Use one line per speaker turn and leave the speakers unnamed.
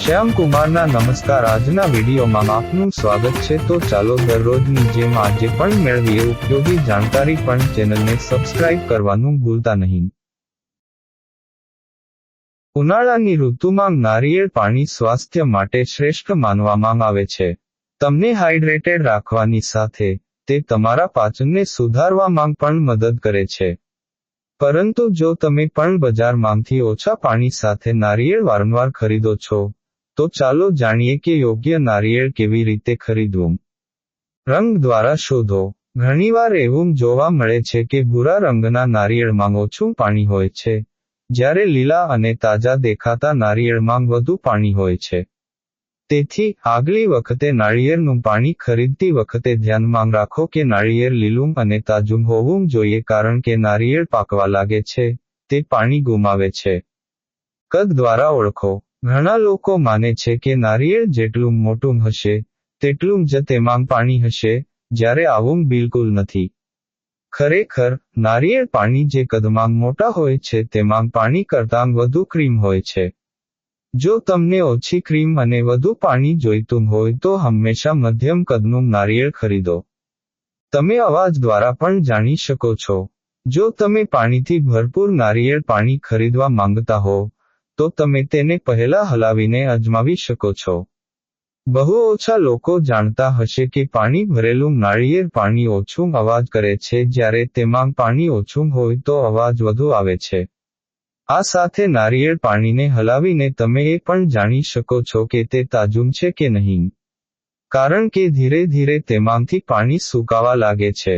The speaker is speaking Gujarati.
શ્યામ કુમારના નમસ્કાર. આજના વિડીયોમાં આપનું સ્વાગત છે. તો ચાલો દરરોજની જેમ આજે પણ મેળવીએ ઉપયોગી જાણકારી, પણ ચેનલને સબસ્ક્રાઇબ કરવાનું ભૂલતા નહીં. ઉનાળાની ઋતુમાં નારિયેળ પાણી સ્વાસ્થ્ય માટે શ્રેષ્ઠ માનવામાં આવે છે. તમને હાઇડ્રેટેડ રાખવાની સાથે તે તમારા પાચનને સુધારવામાં પણ મદદ કરે છે. પરંતુ જો તમે પણ બજારમાંથી ઓછા પાણી સાથે નારિયેળ વારંવાર ખરીદો છો, તો ચાલો જાણીએ કે યોગ્ય નારિયેળ કેવી રીતે ખરીદવું. રંગ દ્વારા શોધો. ઘણીવાર એવું જોવા મળે છે કે ભૂરા રંગના નારિયેળમાં ઓછું પાણી હોય છે, જ્યારે લીલા અને તાજા દેખાતા નારિયેળમાં વધુ પાણી હોય છે. તેથી આગલી વખતે નાળિયેરનું પાણી ખરીદતી વખતે ધ્યાનમાં રાખો કે નાળિયેર લીલું અને તાજું હોવું જોઈએ, કારણ કે નારિયેળ પાકવા લાગે છે, તે પાણી ગુમાવે છે. કદ દ્વારા ઓળખો. ઘણા લોકો માને છે કે નારિયેળ જેટલું મોટું હશે તેટલું જ તેમાં પાણી હશે, જ્યારે આવું બિલકુલ નથી. ખરેખર, નારિયેળ પાણી જે કદમાં મોટા હોય છે તેમાં પાણી કરતાં વધુ ક્રીમ હોય છે. જો તમને ઓછી ક્રીમ અને વધુ પાણી જોઈતું હોય તો હંમેશા મધ્યમ કદનું નારિયેળ ખરીદો. તમે અવાજ દ્વારા પણ જાણી શકો છો. જો તમે પાણીથી ભરપૂર નારિયેળ પાણી ખરીદવા માંગતા હો, તો તમે તેને પહેલા હલાવીને અજમાવી શકો છો. બહુ ઓછા લોકો જાણતા હશે કે પાણી ભરેલું નાળિયેર પાણી ઓછું અવાજ કરે છે, જ્યારે તેમાં પાણી ઓછું હોય તો અવાજ વધુ આવે છે. આ સાથે નારિયેળ પાણીને હલાવીને તમે એ પણ જાણી શકો છો કે તે તાજું છે કે નહીં, કારણ કે ધીરે ધીરે તેમાંથી પાણી સુકાવા લાગે છે.